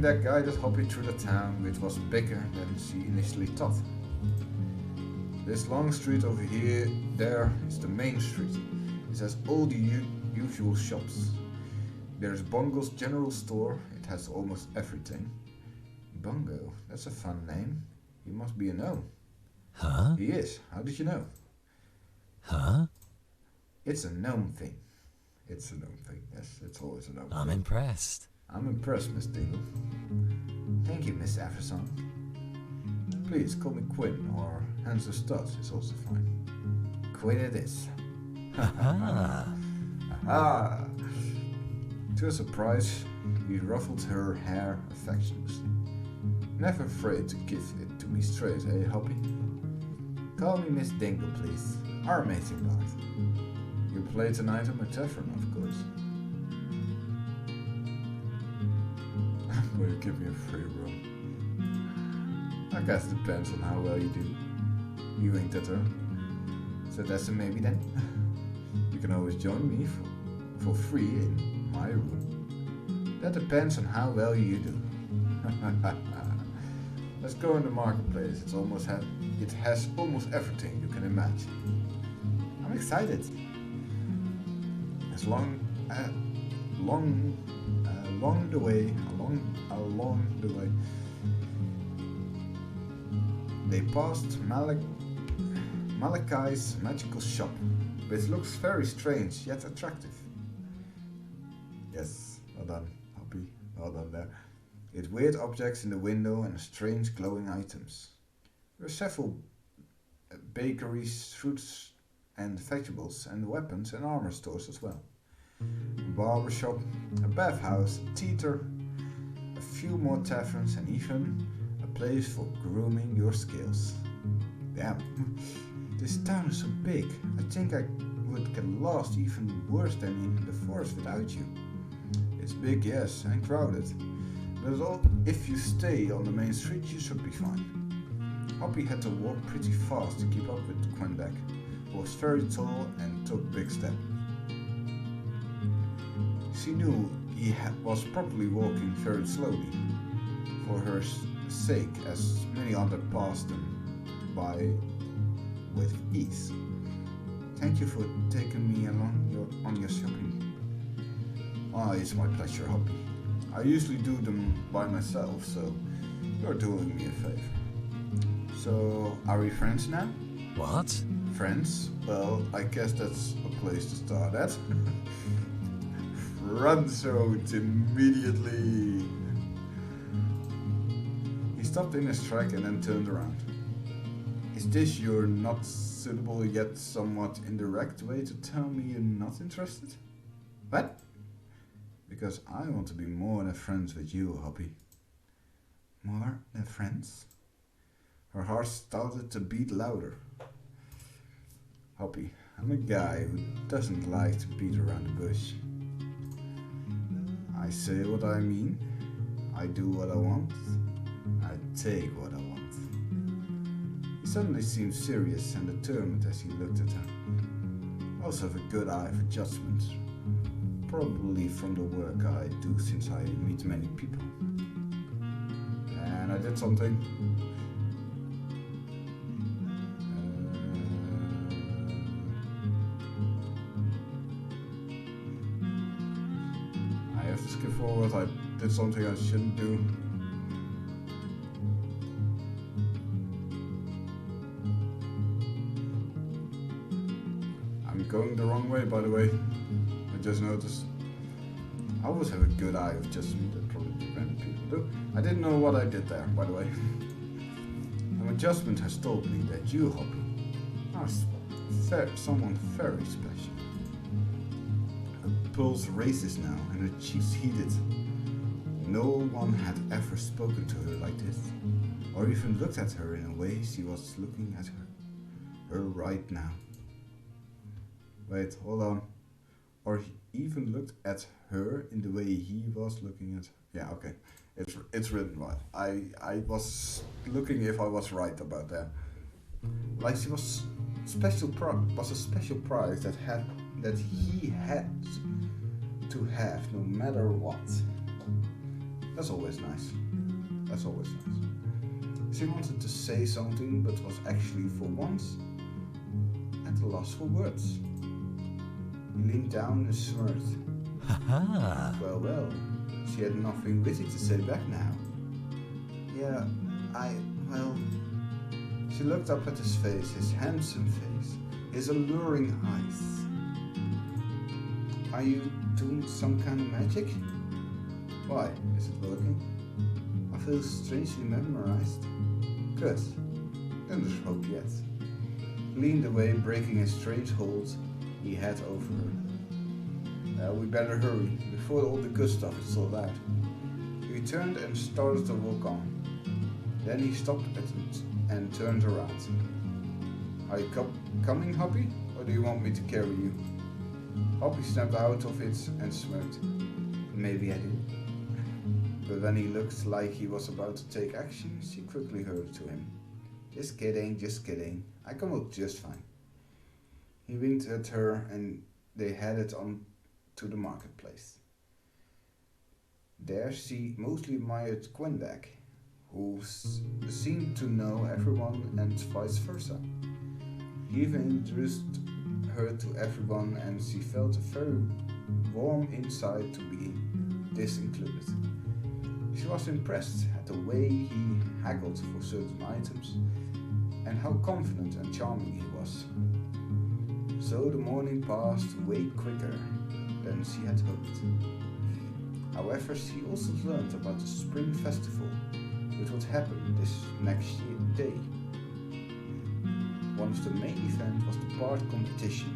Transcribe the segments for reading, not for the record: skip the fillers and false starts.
Quindak guided Hoppy through the town, which was bigger than she initially thought. This long street over here, there is the main street. It has all the usual shops. There's Bongo's general store, it has almost everything. Bongo, that's a fun name. He must be a gnome. Huh? He is. How did you know? Huh? It's a gnome thing. It's a gnome thing. Yes, it's always a gnome I'm thing. impressed. I'm impressed, Miss Dingle. Thank you, Miss Eversong. Please call me Quinn, or Hans the Stud is also fine. Quinn it is. Aha! Aha! To her surprise, he ruffled her hair affectionately. Never afraid to give it to me straight, eh, Hoppy? Call me Miss Dingle, please. Our amazing bard. You play tonight at my tavern, of course. Will you give me a free room? I guess it depends on how well you do. You winked at her. So that's a maybe then. You can always join me for free in my room. That depends on how well you do. Let's go in the marketplace. It has almost everything you can imagine. I'm excited. As along the way, they passed Malachi's magical shop, which looks very strange yet attractive. Yes, well done, Hoppy, well done there. With weird objects in the window and strange glowing items. There are several bakeries, fruits and vegetables, and weapons and armor stores as well. A barber shop, a bathhouse, a theater, a few more taverns, and even a place for grooming your skills. Damn, this town is so big. I think I would get lost even worse than in the forest without you. It's big, yes, and crowded. But if you stay on the main street, you should be fine. Hoppy had to walk pretty fast to keep up with Quindak, who was very tall and took big steps. She knew he was probably walking very slowly, for her sake, as many others passed them by with ease. Thank you for taking me along on your shopping. Ah, it's my pleasure, Hoppy. I usually do them by myself, so you're doing me a favor. So, are we friends now? What? Friends? Well, I guess that's a place to start at. Runs out immediately. He stopped in his track and then turned around. Is this your not suitable yet somewhat indirect way to tell me you're not interested? What? Because I want to be more than friends with you, Hoppy. More than friends? Her heart started to beat louder. Hoppy, I'm a guy who doesn't like to beat around the bush. I say what I mean, I do what I want, I take what I want. He suddenly seemed serious and determined as he looked at her. I also have a good eye for judgment, probably from the work I do since I meet many people. And I did something. I have to skip forward. I did something I shouldn't do. I'm going the wrong way, by the way. I just noticed. I always have a good eye of judgment, that probably many people do. I didn't know what I did there, by the way. And my judgment has told me that you, Hoppy, are someone very special. Her pulse races now and her cheeks heated. No one had ever spoken to her like this, or even looked at her in a way she was looking at her right now. Wait, hold on. Or he even looked at her in the way he was looking at her. Yeah, okay. It's written right. I was looking if I was right about that. Like she was a special prize that he had to have no matter what. That's always nice. That's always nice. She wanted to say something, but was actually, for once, at a loss for words. He leaned down and smirked. Ha-ha. Well, she had nothing witty to say back now. Yeah, well... She looked up at his face, his handsome face, his alluring eyes. Are you doing some kind of magic? Why, is it working? I feel strangely memorized. Good. Then there's hope yet. He leaned away, breaking a strange hold he had over her. We better hurry, before all the good stuff is sold out. He turned and started to walk on. Then he stopped at it and turned around. Are you coming, Hoppy? Or do you want me to carry you? Hoppy snapped out of it and smirked. Maybe I do. But when he looked like he was about to take action, she quickly hurried to him. Just kidding. I come out just fine. He winked at her and they headed on to the marketplace. There she mostly admired Quindak, who seemed to know everyone and vice versa. He even introduced her to everyone and she felt very warm inside to be this included. She was impressed at the way he haggled for certain items and how confident and charming he was. So the morning passed way quicker than she had hoped. However, she also learned about the spring festival, which would happen this next day. One of the main events was the Bard competition.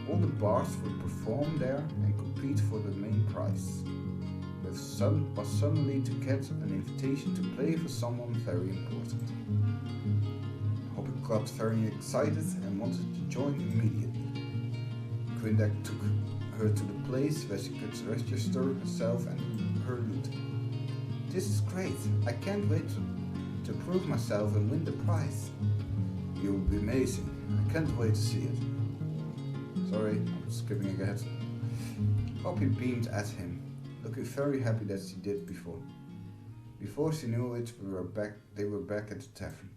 All the Bards would perform there and compete for the main prize. But was suddenly to get an invitation to play for someone very important. Hoppy got very excited and wanted to join immediately. Quindak took her to the place where she could register herself and her loot. This is great. I can't wait to prove myself and win the prize. It will be amazing. I can't wait to see it. Sorry, I'm skipping ahead. Hoppy beamed at him, looking very happy that she did before. Before she knew it, they were back at the tavern.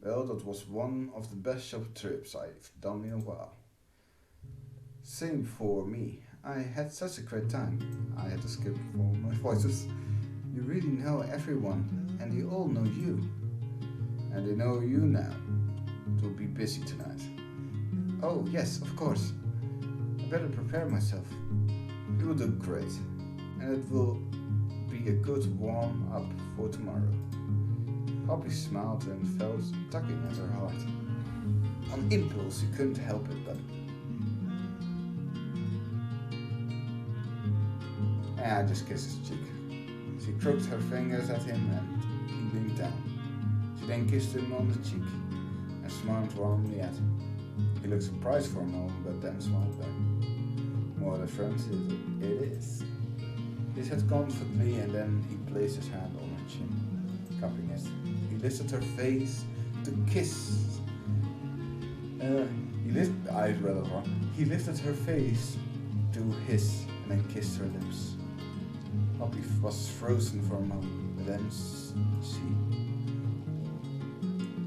Well, that was one of the best shop trips I've done in a while. Same for me. I had such a great time. I had to skip for my voices. You really know everyone, and they all know you. And they know you now. It will be busy tonight. Oh, yes, of course. I better prepare myself. You will do great, and it will be a good warm-up for tomorrow. Hoppy smiled and felt tugging at her heart. On impulse, he couldn't help it, but... I just kissed his cheek. She crooked her fingers at him and he leaned down. She then kissed him on the cheek and smiled warmly at him. He looked surprised for a moment, but then smiled back. More than friends, it is. He said confidently, and then he placed his hand on her chin, cupping it. He lifted her face to kiss. He lifted her face to his and then kissed her lips. Hoppy was frozen for a moment, but then she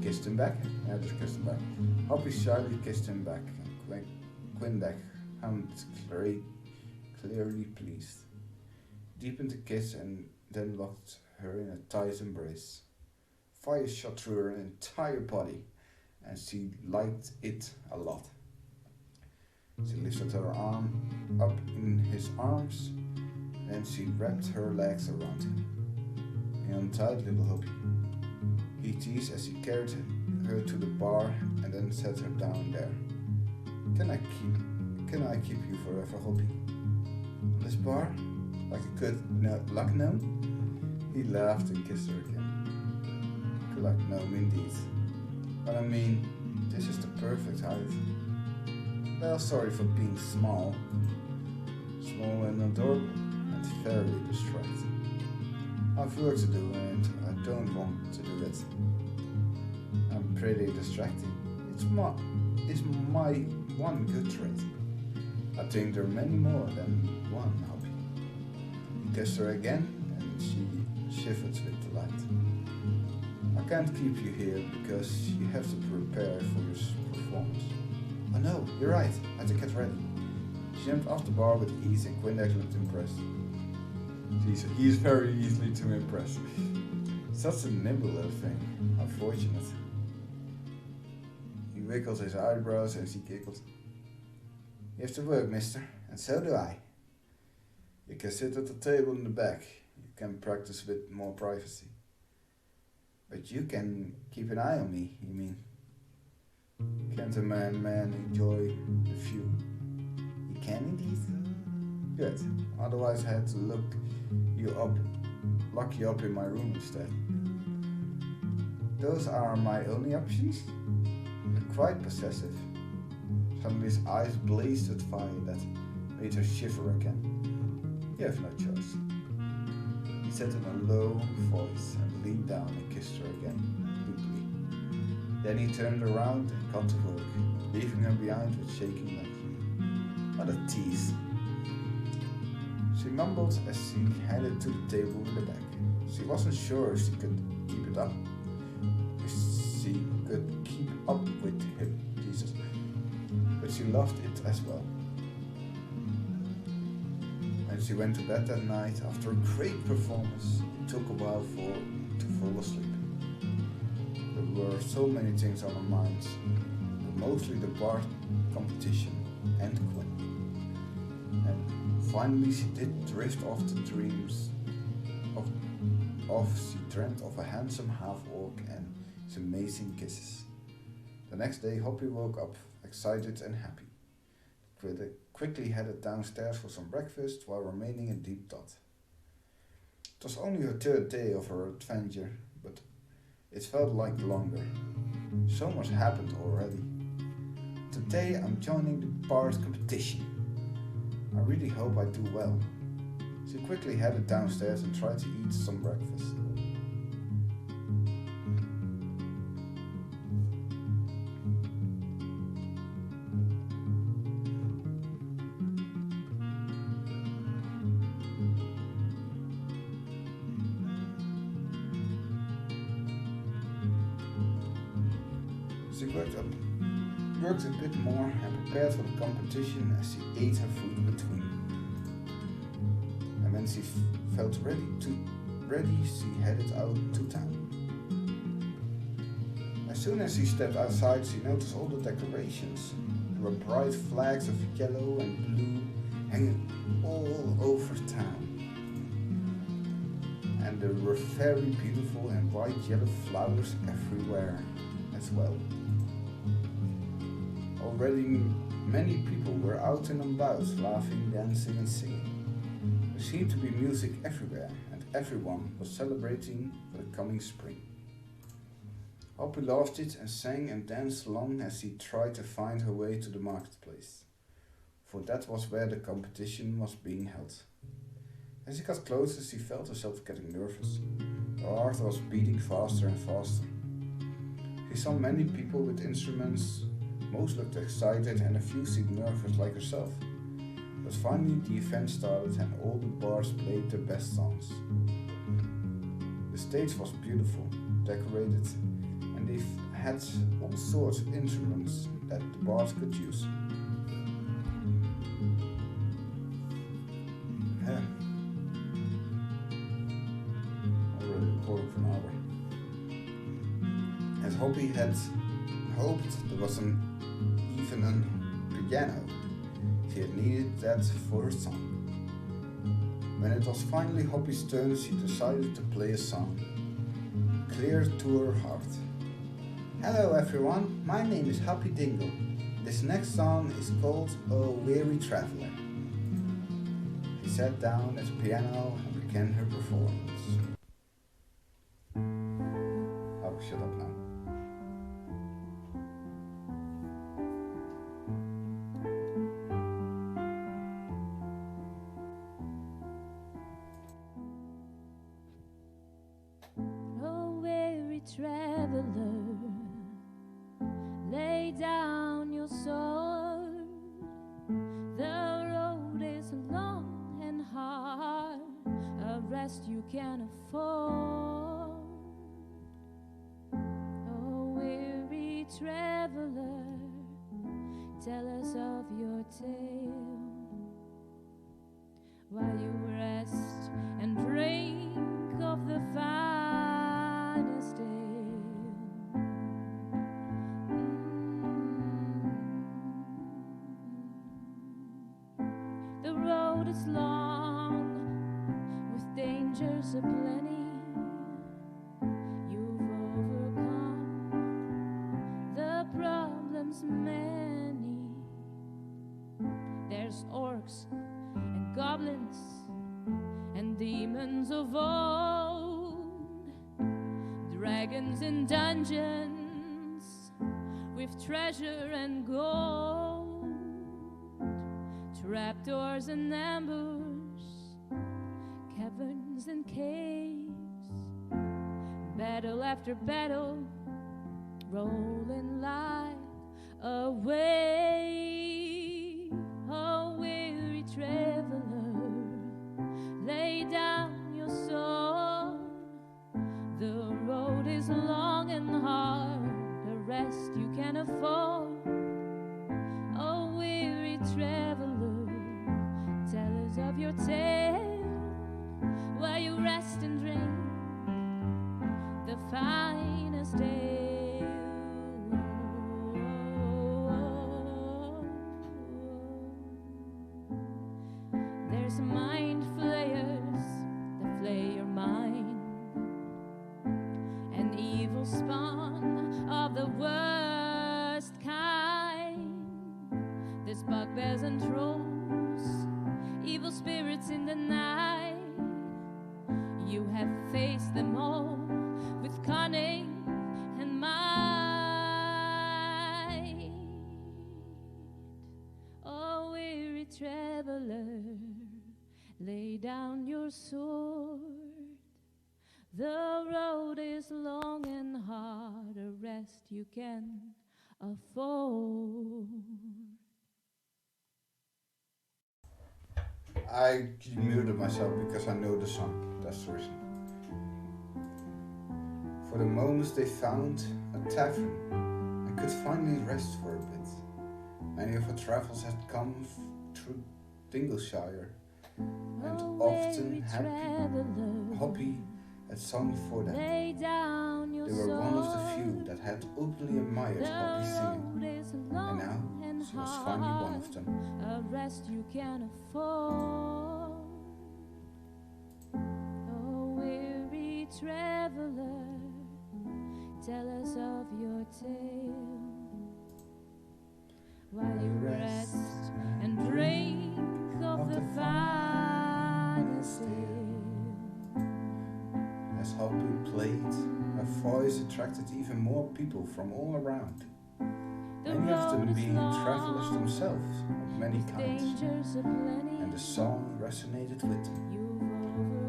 kissed him back. Yeah, just kissed him back. Hoppy shyly kissed him back. Quindak hummed, clearly pleased. Deepened the kiss and then locked her in a tight embrace. Fire shot through her entire body, and she liked it a lot. She lifted her arm up in his arms, and she wrapped her legs around him. He untied little Hoppy. He teased as he carried her to the bar and then set her down there. Can I keep you forever, Hoppy? This bar? Like a good luck gnome? He laughed and kissed her again. Good luck gnome indeed. But I mean, this is the perfect height. Well, sorry for being small. Small and adorable, and very distracting. I've work to do and I don't want to do it. I'm pretty distracting. It's my one good trait. I think there are many more than one, Hoppy. kissed her again, and she shivered with delight. I can't keep you here because you have to prepare for your performance. Oh no, you're right, I have to get ready. She jumped off the bar with ease and Quindak looked impressed. He is very easily to impress. Such a nimble little thing. How fortunate. He wiggled his eyebrows and she giggled. You have to work, mister, and so do I. You can sit at the table in the back. You can practice with more privacy. But you can keep an eye on me, you mean? Can't a man enjoy the view? You can indeed. Good. Otherwise I had to lock you up in my room instead. Those are my only options? You're quite possessive. Suddenly his eyes blazed with fire that made her shiver again. You have no choice. He said in a low voice and leaned down and kissed her again, deeply. Then he turned around and got to work, leaving her behind with shaking legs. What a tease. She mumbled as she headed to the table in the back. She wasn't sure if she could keep it up. If she could keep up with him, Jesus. But she loved it as well. When she went to bed that night, after a great performance, it took a while to fall asleep. There were so many things on her mind, but mostly the Bard competition and Quinn. And finally she did drift off to dreams she dreamt of a handsome half-orc and his amazing kisses. The next day Hoppy woke up excited and happy. Quickly headed downstairs for some breakfast while remaining in deep thought. It was only her third day of her adventure, but it felt like longer. So much happened already. Today I'm joining the Bard competition. I really hope I do well. She quickly headed downstairs and tried to eat some breakfast. She worked a bit more and prepared for the competition as she ate her food between. And when she felt ready, she headed out to town. As soon as she stepped outside, she noticed all the decorations. There were bright flags of yellow and blue hanging all over town. And there were very beautiful and bright yellow flowers everywhere as well. Already many people were out and about, laughing, dancing and singing. There seemed to be music everywhere, and everyone was celebrating for the coming spring. Hoppy loved it and sang and danced along as she tried to find her way to the marketplace, for that was where the competition was being held. As she got closer, she felt herself getting nervous. Her heart was beating faster and faster. She saw many people with instruments. Most looked excited and a few seemed nervous like herself. But finally the event started and all the bards played their best songs. The stage was beautiful, decorated, and they had all sorts of instruments that the bards could use. Already recording for an hour. As Hoppy had hoped, there was even a piano. She had needed that for her song. When it was finally Hoppy's turn, she decided to play a song, clear to her heart. Hello everyone, my name is Hoppy Dingle. This next song is called O Weary Traveler. She sat down at the piano and began her performance. Oh, shut up now. Traveler, lay down your sword. The road is long and hard. rest you can afford. Oh, weary traveler, tell us of your tale, while you rest and drink of the finest ale. The road is long, with dangers aplenty. You've overcome the problems many. There's orcs and goblins and demons of old, dragons in dungeons with treasure and gold, trapdoors and ambers, caverns and caves, battle after battle, rolling life away. Oh, weary traveler, lay down your sword. The road is long and hard, a rest you can afford. Oh, weary traveler, tell us of your tale, while you rest and drink the finest ale. There's mind flayers that flay your mind, an evil spawn of the worst kind. There's bugbears and trolls, evil spirits in the night. You have faced them all with cunning and might. Oh, weary traveler, lay down your sword. The road is long and hard, a rest you can afford. I muted myself because I know the song. That's the reason. For the moments they found a tavern and could finally rest for a bit. Many of our travels had come through Dingleshire, and often Hoppy had sung for them. They were one of the few that had openly admired Hoppy's singing, and now she was finally one of them. A rest you can afford. Oh, weary traveler, tell us of your tale, while you rest and drink of the finest ale. As Hoppy played, her voice attracted even more people from all around. Many of them being travelers themselves of many kinds, and the song resonated with them. You've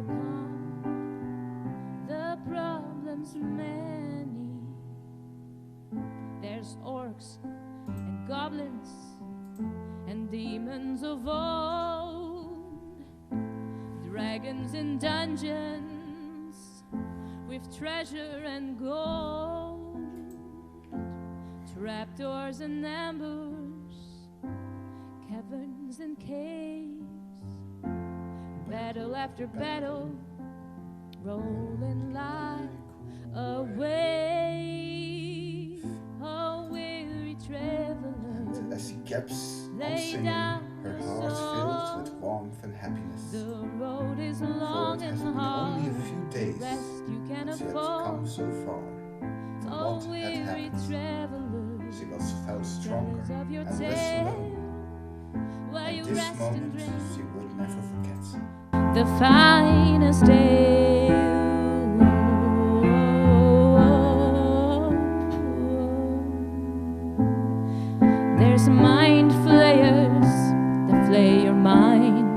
overcome the problems many. There's orcs and goblins and demons of old, dragons in dungeons with treasure and gold, trapdoors and ambers, caverns and caves, battle after battle, rolling life away. Oh, weary traveler, And as she kept on singing, her heart filled with warmth and happiness. the road is For long it has and been hard, only a few days rest you can that she had afford. come so far. Oh, What had weary happened? traveler, She was felt stronger tell us of your and less tale, alone. while And you this rest and moment drink she would never forget. the finest ale. There's mind flayers that flay your mind,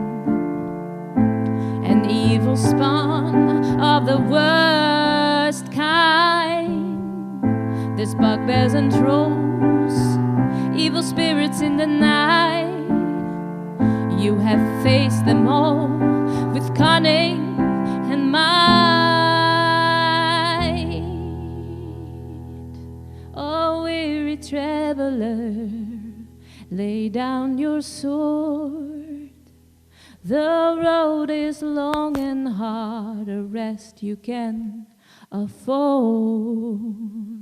an evil spawn of the worst kind. There's bugbears and trolls, evil spirits in the night. You have faced them all with cunning and traveler, lay down your sword. The road is long and hard, a rest you can afford.